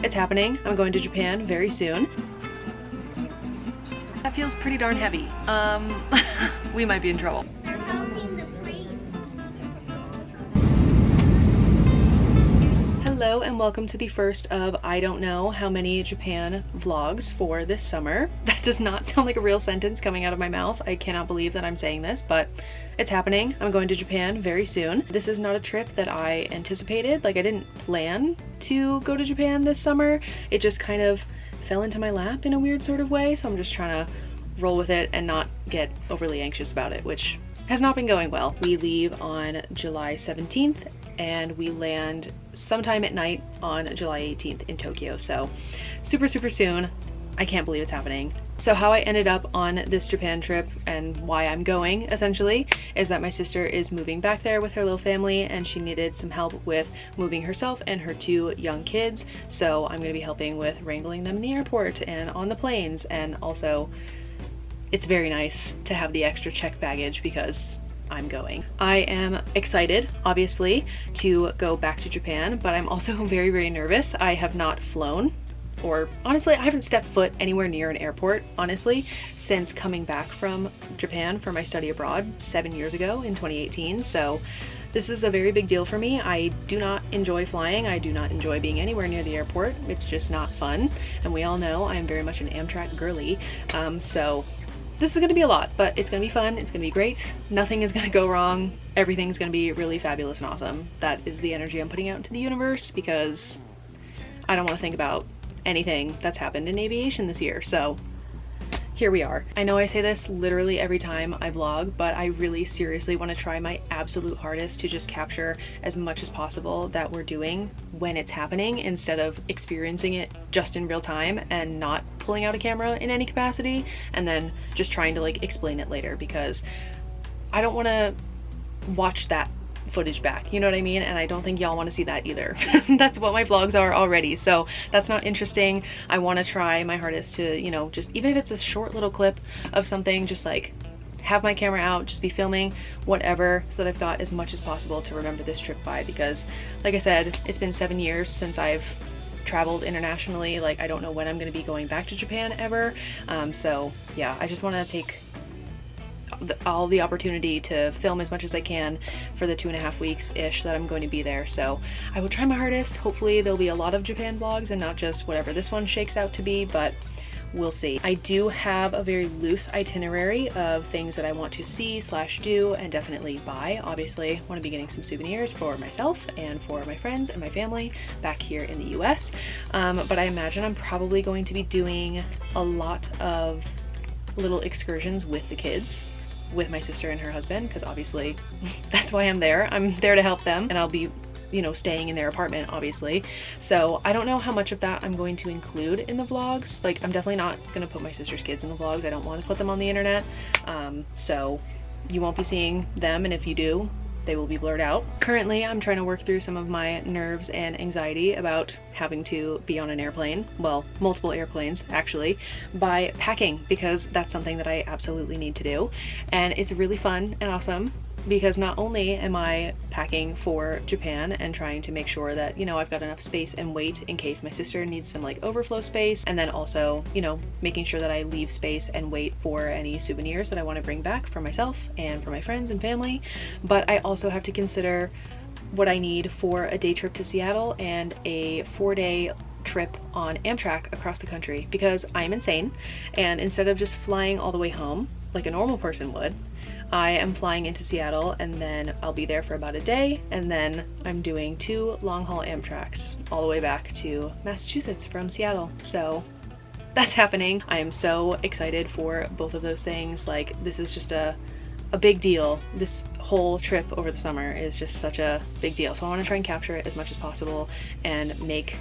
It's happening. I'm going to Japan very soon. That feels pretty darn heavy. We might be in trouble. They're helping the plane. Hello and welcome to the first of I don't know how many Japan vlogs for this summer. That does not sound like a real sentence coming out of my mouth. I cannot believe that I'm saying this, but it's happening. I'm going to Japan very soon. This is not a trip that I anticipated. Like, I didn't plan to go to Japan this summer. It just kind of fell into my lap in a weird sort of way, so I'm just trying to roll with it and not get overly anxious about it, which has not been going well. We leave on July 17th and we land sometime at night on July 18th in Tokyo, so super soon. I can't believe it's happening. So how I ended up on this Japan trip and why I'm going, essentially, is that my sister is moving back there with her little family and she needed some help with moving herself and her two young kids. So I'm going to be helping with wrangling them in the airport and on the planes, and also it's very nice to have the extra check baggage because I'm going. I am excited, obviously, to go back to Japan, but I'm also very nervous. I have not flown, or honestly, I haven't stepped foot anywhere near an airport, honestly, since coming back from Japan for my study abroad 7 years ago in 2018. So this is a very big deal for me. I do not enjoy flying. I do not enjoy being anywhere near the airport. It's just not fun. And we all know I am very much an Amtrak girly. So this is going to be a lot, but it's going to be fun. It's going to be great. Nothing is going to go wrong. Everything's going to be really fabulous and awesome. That is the energy I'm putting out into the universe because I don't want to think about anything that's happened in aviation this year. So here we are. I know I say this literally every time I vlog, but I really seriously want to try my absolute hardest to just capture as much as possible that we're doing when it's happening, instead of experiencing it just in real time and not pulling out a camera in any capacity and then just trying to like explain it later, because I don't want to watch that footage back, you know what I mean? And I don't think y'all want to see that either. That's what my vlogs are already, so that's not interesting. I want to try my hardest to, you know, just even if it's a short little clip of something, just like have my camera out, just be filming whatever, so that I've got as much as possible to remember this trip by, because like I said, it's been 7 years since I've traveled internationally. Like, I don't know when I'm going to be going back to Japan ever. So yeah, I just want to take all the opportunity to film as much as I can for the 2.5 weeks-ish that I'm going to be there. So I will try my hardest. Hopefully there'll be a lot of Japan vlogs and not just whatever this one shakes out to be, but we'll see. I do have a very loose itinerary of things that I want to see / do and definitely buy. Obviously, I want to be getting some souvenirs for myself and for my friends and my family back here in the US. But I imagine I'm probably going to be doing a lot of little excursions with the kids, with my sister and her husband, because obviously that's why I'm there. I'm there to help them, and I'll be, you know, staying in their apartment, obviously. So I don't know how much of that I'm going to include in the vlogs. Like, I'm definitely not gonna put my sister's kids in the vlogs. I don't want to put them on the internet. So you won't be seeing them, and if you do, they will be blurred out. Currently, I'm trying to work through some of my nerves and anxiety about having to be on an airplane, well, multiple airplanes actually, by packing, because that's something that I absolutely need to do. And it's really fun and awesome, because not only am I packing for Japan and trying to make sure that, you know, I've got enough space and weight in case my sister needs some like overflow space, and then also, you know, making sure that I leave space and weight for any souvenirs that I want to bring back for myself and for my friends and family. But I also have to consider what I need for a day trip to Seattle and a 4-day trip on Amtrak across the country, because I'm insane, and instead of just flying all the way home like a normal person would, I am flying into Seattle and then I'll be there for about a day, and then I'm doing 2 long-haul Amtraks all the way back to Massachusetts from Seattle. So that's happening. I am so excited for both of those things. Like, this is just a big deal. This whole trip over the summer is just such a big deal. So I want to try and capture it as much as possible and make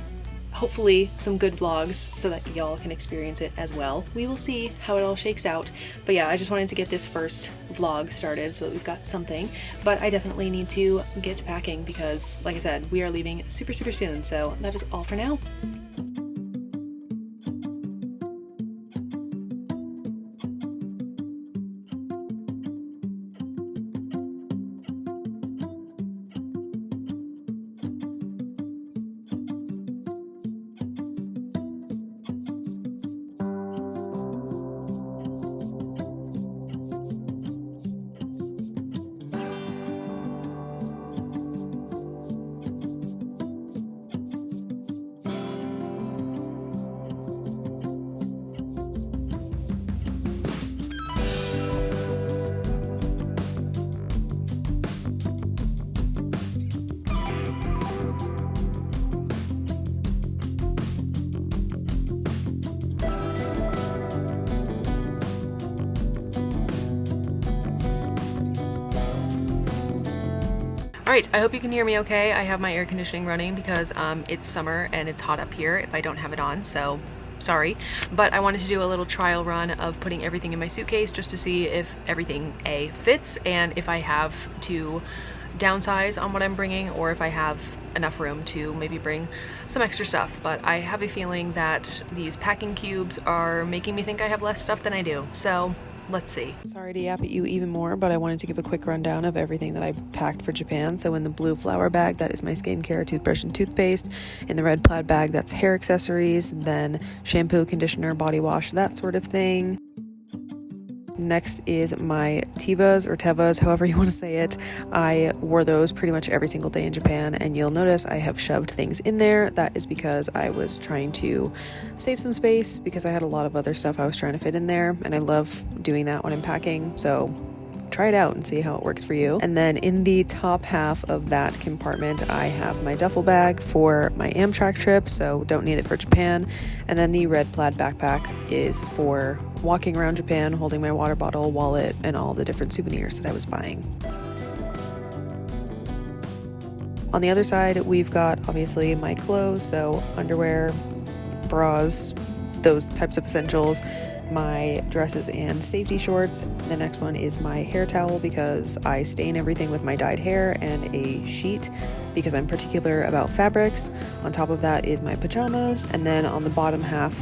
hopefully some good vlogs so that y'all can experience it as well. We will see how it all shakes out. But yeah, I just wanted to get this first vlog started so that we've got something. But I definitely need to get to packing because, like I said, we are leaving super soon. So that is all for now. Alright, I hope you can hear me okay. I have my air conditioning running because it's summer and it's hot up here if I don't have it on, so sorry. But I wanted to do a little trial run of putting everything in my suitcase just to see if everything A, fits, and if I have to downsize on what I'm bringing, or if I have enough room to maybe bring some extra stuff. But I have a feeling that these packing cubes are making me think I have less stuff than I do, so let's see. Sorry to yap at you even more, but I wanted to give a quick rundown of everything that I packed for Japan. So in the blue flower bag, that is my skincare, toothbrush, and toothpaste. In the red plaid bag, that's hair accessories, then shampoo, conditioner, body wash, that sort of thing. Next is my Tevas or Tevas, however you want to say it. I wore those pretty much every single day in Japan, and you'll notice I have shoved things in there. That is because I was trying to save some space because I had a lot of other stuff I was trying to fit in there, and I love doing that when I'm packing, so try it out and see how it works for you. And then in the top half of that compartment, I have my duffel bag for my Amtrak trip, so don't need it for Japan. And then the red plaid backpack is for walking around Japan, holding my water bottle, wallet, and all the different souvenirs that I was buying. On the other side, we've got obviously my clothes, so underwear, bras, those types of essentials, my dresses and safety shorts. The next one is my hair towel because I stain everything with my dyed hair, and a sheet because I'm particular about fabrics. On top of that is my pajamas, and then on the bottom half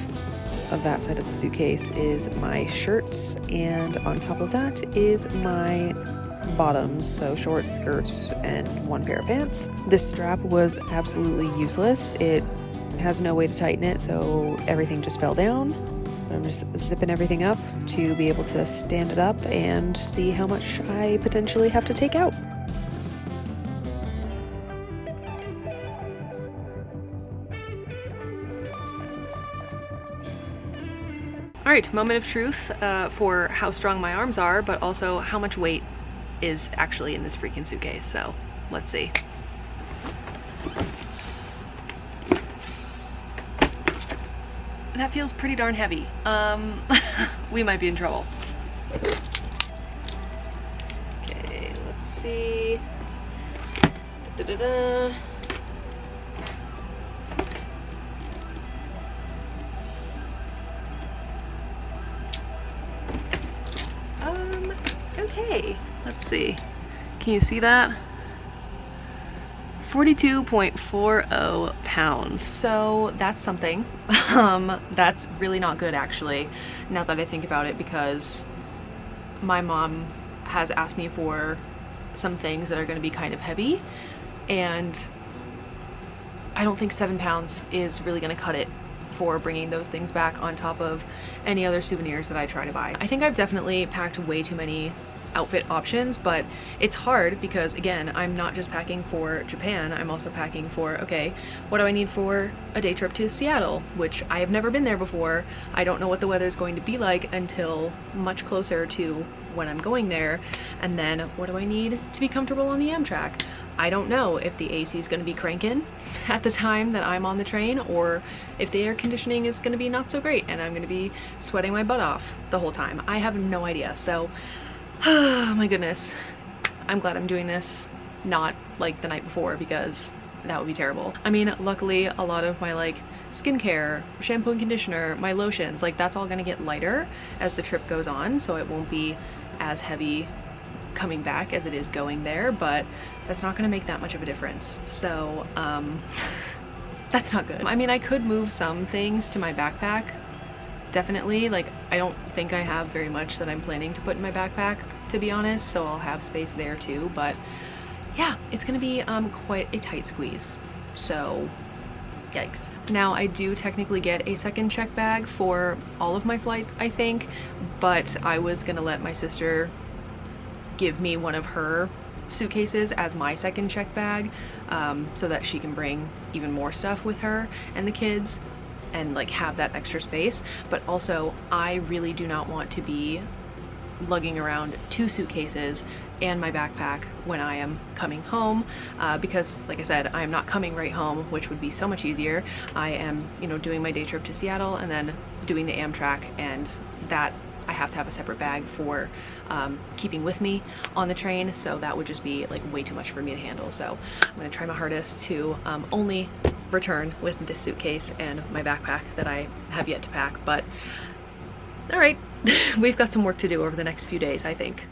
of that side of the suitcase is my shirts, and on top of that is my bottoms, so shorts, skirts, and one pair of pants. This strap was absolutely useless. It has no way to tighten it, so everything just fell down. I'm just zipping everything up to be able to stand it up and see how much I potentially have to take out. Alright, moment of truth for how strong my arms are, but also how much weight is actually in this freaking suitcase, so let's see. That feels pretty darn heavy. We might be in trouble. Okay, let's see. Da-da-da-da. Okay, let's see. Can you see that? 42.40 pounds. So that's something. That's really not good actually, now that I think about it, because my mom has asked me for some things that are going to be kind of heavy, and I don't think 7 pounds is really going to cut it for bringing those things back on top of any other souvenirs that I try to buy. I think I've definitely packed way too many outfit options, but it's hard because again, I'm not just packing for Japan, I'm also packing for, okay, what do I need for a day trip to Seattle, which I have never been there before. I don't know what the weather is going to be like until much closer to when I'm going there. And then what do I need to be comfortable on the Amtrak? I don't know if the AC is going to be cranking at the time that I'm on the train, or if the air conditioning is going to be not so great and I'm going to be sweating my butt off the whole time. I have no idea. So oh my goodness, I'm glad I'm doing this not like the night before, because that would be terrible. I mean, luckily a lot of my like skincare, shampoo and conditioner, my lotions, like that's all gonna get lighter as the trip goes on, so it won't be as heavy coming back as it is going there, but that's not gonna make that much of a difference. So that's not good. I mean, I could move some things to my backpack. Definitely, like I don't think I have very much that I'm planning to put in my backpack, to be honest, so I'll have space there too, but yeah, it's gonna be quite a tight squeeze, so yikes. Now I do technically get a second check bag for all of my flights, I think, but I was gonna let my sister give me one of her suitcases as my second check bag, so that she can bring even more stuff with her and the kids and like have that extra space. But also I really do not want to be lugging around 2 suitcases and my backpack when I am coming home, because like I said, I am not coming right home, which would be so much easier. I am, you know, doing my day trip to Seattle and then doing the Amtrak, and that I have to have a separate bag for keeping with me on the train, so that would just be like way too much for me to handle. So I'm gonna try my hardest to only return with this suitcase and my backpack that I have yet to pack. But all right, we've got some work to do over the next few days, I think.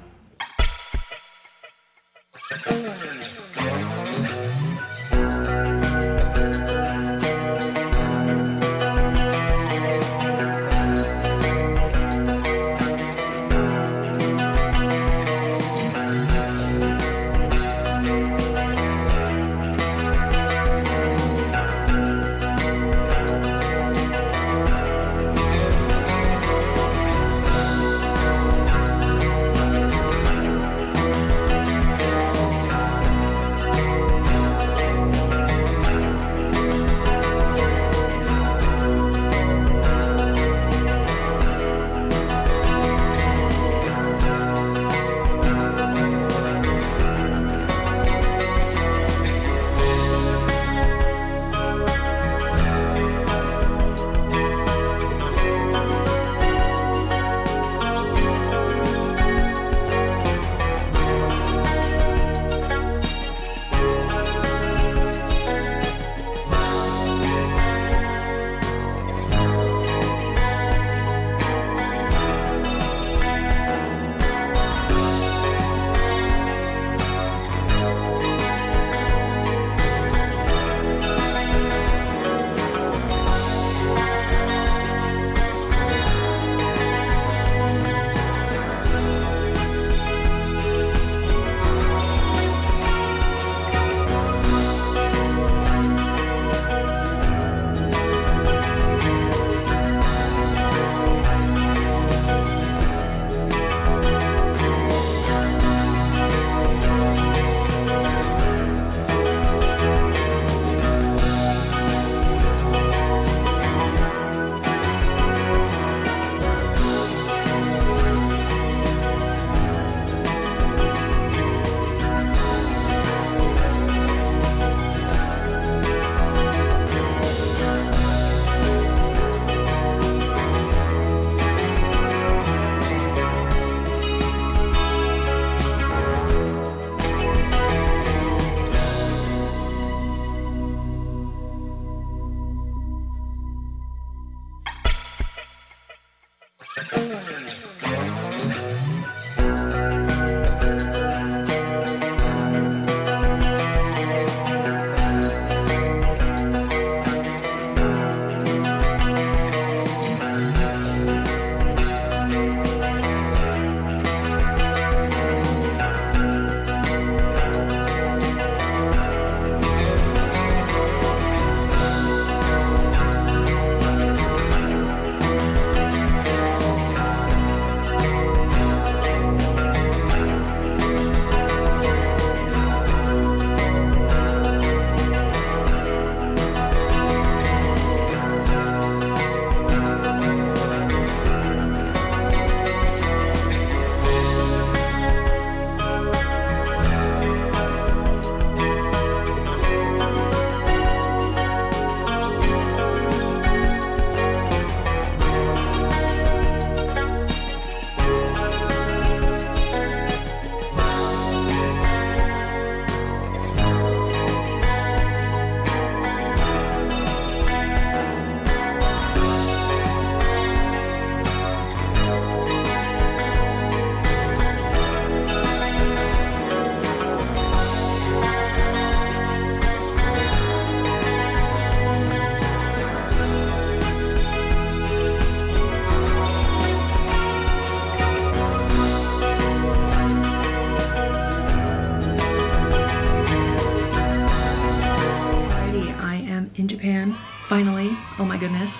Finally, oh my goodness.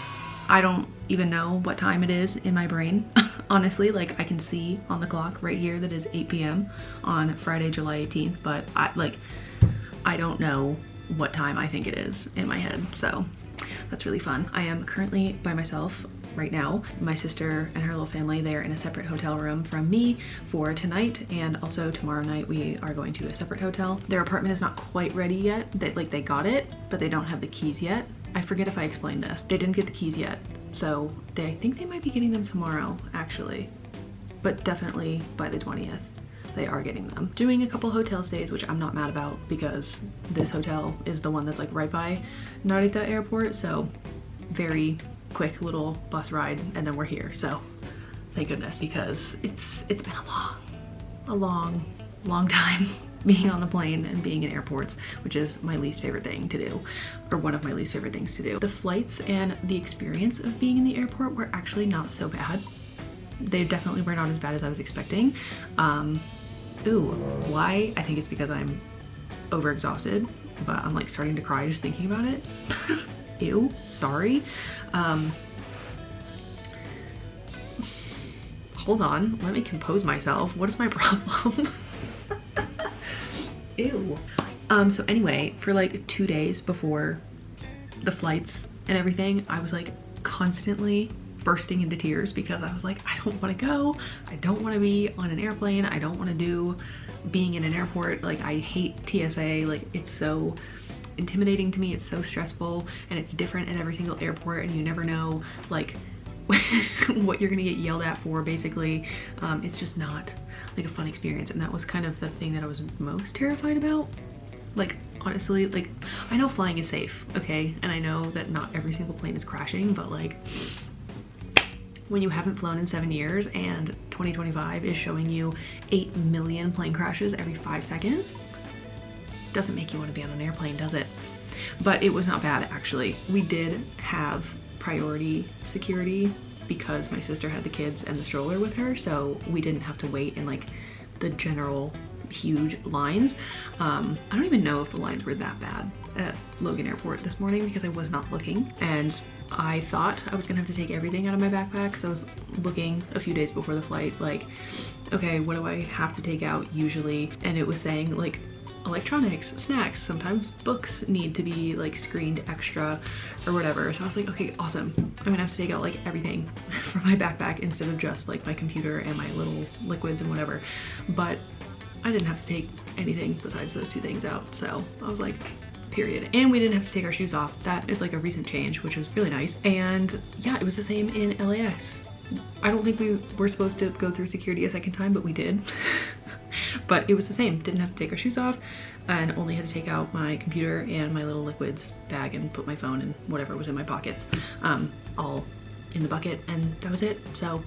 I don't even know what time it is in my brain. Honestly, like I can see on the clock right here that is 8 p.m. on Friday, July 18th, but I don't know what time I think it is in my head. So that's really fun. I am currently by myself right now. My sister and her little family, they are in a separate hotel room from me for tonight, and also tomorrow night we are going to a separate hotel. Their apartment is not quite ready yet. They got it, but they don't have the keys yet. I forget if I explained this. They didn't get the keys yet, so I think they might be getting them tomorrow, actually. but definitely by the 20th. They are getting them. Doing a couple hotel stays, which I'm not mad about because this hotel is the one that's like right by Narita Airport, so very quick little bus ride and then we're here. So thank goodness, because it's been a long time being on the plane and being in airports, which is my least favorite thing to do, or one of my least favorite things to do. The flights and the experience of being in the airport were actually not so bad. They definitely were not as bad as I was expecting. Ooh, why? I think it's because I'm overexhausted, but I'm like starting to cry just thinking about it. Ew, sorry. Hold on, let me compose myself. What is my problem? Ew. So anyway, for like 2 days before the flights and everything, I was like constantly bursting into tears because I was like, I don't want to go. I don't want to be on an airplane. I don't want to do being in an airport. Like, I hate TSA. Like, it's so intimidating to me. It's so stressful and it's different at every single airport and you never know like what you're gonna get yelled at for, basically. It's just not like a fun experience, and that was kind of the thing that I was most terrified about. Like, honestly, like, I know flying is safe, okay, and I know that not every single plane is crashing, but like, when you haven't flown in 7 years and 2025 is showing you 8 million plane crashes every 5 seconds, doesn't make you want to be on an airplane, does it? But it was not bad, actually. We did have priority security because my sister had the kids and the stroller with her, so we didn't have to wait in like the general huge lines. I don't even know if the lines were that bad at Logan Airport this morning because I was not looking, and I thought I was gonna have to take everything out of my backpack because I was looking a few days before the flight, like, okay, what do I have to take out usually? And it was saying like electronics, snacks, sometimes books need to be like screened extra or whatever. So I was like, okay, awesome. I'm gonna have to take out like everything from my backpack instead of just like my computer and my little liquids and whatever. But I didn't have to take anything besides those 2 things out. So I was like, period. And we didn't have to take our shoes off. That is like a recent change, which was really nice. And yeah, it was the same in LAX. I don't think we were supposed to go through security a second time, but we did. But it was the same. Didn't have to take our shoes off and only had to take out my computer and my little liquids bag and put my phone and whatever was in my pockets all in the bucket, and that was it. So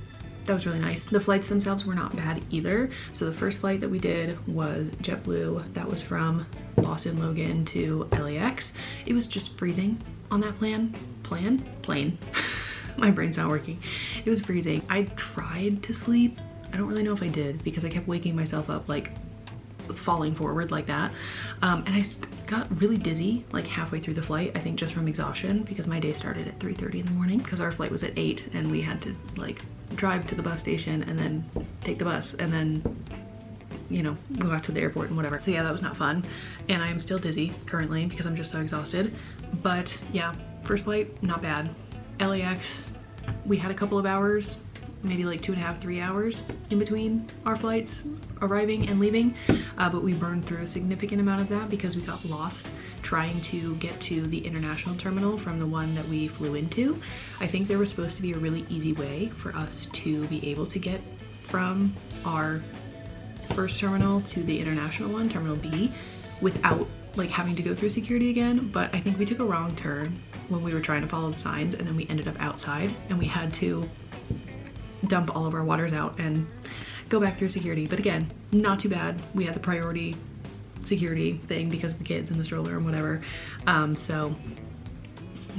that was really nice. The flights themselves were not bad either. So the first flight that we did was JetBlue. That was from Boston Logan to LAX. It was just freezing on that plane. My brain's not working. It was freezing. I tried to sleep. I don't really know if I did because I kept waking myself up, like falling forward like that. And I got really dizzy like halfway through the flight, I think just from exhaustion, because my day started at 3:30 in the morning because our flight was at 8 and we had to like drive to the bus station and then take the bus and then, you know, go out to the airport and whatever. So yeah, that was not fun. And I am still dizzy currently because I'm just so exhausted. But yeah, first flight, not bad. LAX, we had a couple of hours, maybe like 2.5, 3 hours in between our flights arriving and leaving, but we burned through a significant amount of that because we got lost trying to get to the international terminal from the one that we flew into. I think there was supposed to be a really easy way for us to be able to get from our first terminal to the international one, Terminal B, without like having to go through security again, but I think we took a wrong turn when we were trying to follow the signs, and then we ended up outside and we had to dump all of our waters out and go back through security. But again, not too bad. We had the priority security thing because of the kids and the stroller and whatever, so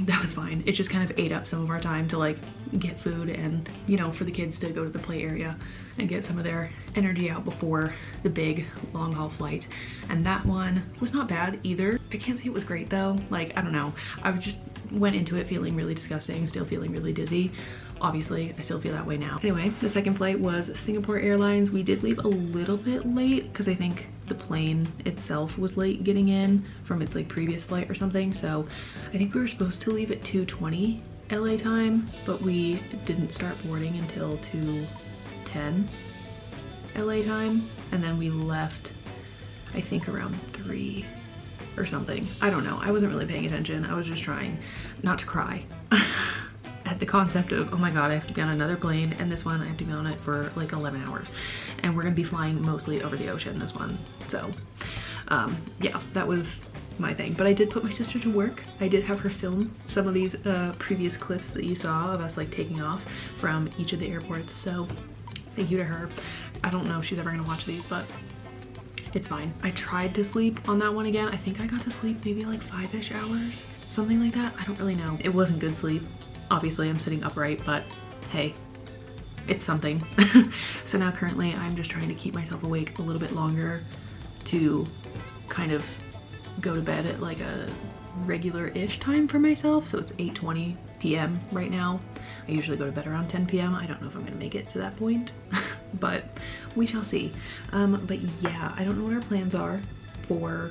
that was fine. It just kind of ate up some of our time to like get food and, you know, for the kids to go to the play area and get some of their energy out before the big long haul flight. And that one was not bad either. I can't say it was great though. Like, I don't know, I just went into it feeling really disgusting, still feeling really dizzy. Obviously, I still feel that way now. Anyway, the second flight was Singapore Airlines. We did leave a little bit late because I think the plane itself was late getting in from its like previous flight or something. So I think we were supposed to leave at 2:20 LA time, but we didn't start boarding until 2:10 LA time. And then we left, I think around 3 or something. I don't know. I wasn't really paying attention. I was just trying not to cry at the concept of, oh my god, I have to be on another plane, and this one I have to be on it for like 11 hours. And we're gonna be flying mostly over the ocean this one. So yeah, that was my thing. But I did put my sister to work. I did have her film some of these previous clips that you saw of us like taking off from each of the airports. So thank you to her. I don't know if she's ever gonna watch these, but it's fine. I tried to sleep on that one again. I think I got to sleep maybe like 5-ish hours, something like that. I don't really know. It wasn't good sleep. Obviously I'm sitting upright, but hey, it's something. So now currently I'm just trying to keep myself awake a little bit longer to kind of go to bed at like a regular-ish time for myself. So it's 8:20 p.m. right now. I usually go to bed around 10 p.m. I don't know if I'm gonna make it to that point, but we shall see. But yeah, I don't know what our plans are for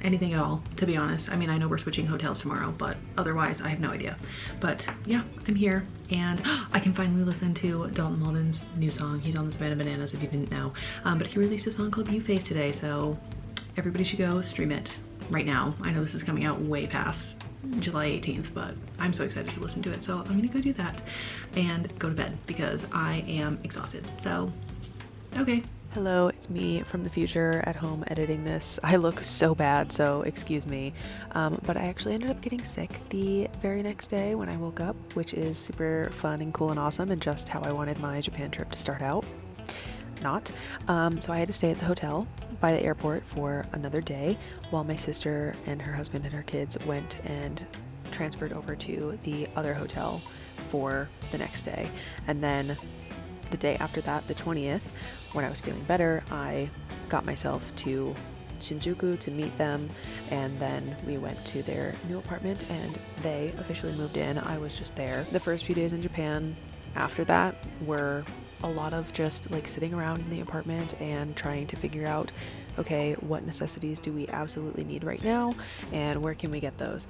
anything at all, to be honest. I mean, I know we're switching hotels tomorrow, but otherwise I have no idea. But yeah, I'm here, and I can finally listen to Dalton Malden's new song. He's on the Savannah Bananas, if you didn't know. But he released a song called You Face today, so everybody should go stream it right now. I know this is coming out way past July 18th, but I'm so excited to listen to it. So I'm gonna go do that and go to bed because I am exhausted. So, okay. Hello, it's me from the future at home editing this. I look so bad, so excuse me. But I actually ended up getting sick the very next day when I woke up, which is super fun and cool and awesome and just how I wanted my Japan trip to start out. Not. So I had to stay at the hotel by the airport for another day while my sister and her husband and her kids went and transferred over to the other hotel for the next day. And then the day after that, the 20th, when I was feeling better, I got myself to Shinjuku to meet them, and then we went to their new apartment and they officially moved in. I was just there. The first few days in Japan after that were a lot of just like sitting around in the apartment and trying to figure out, okay, what necessities do we absolutely need right now and where can we get those?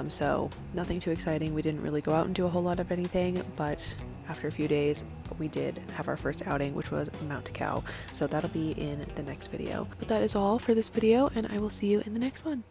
So nothing too exciting. We didn't really go out and do a whole lot of anything, but after a few days we did have our first outing, which was Mount Takao. So that'll be in the next video. But that is all for this video, and I will see you in the next one.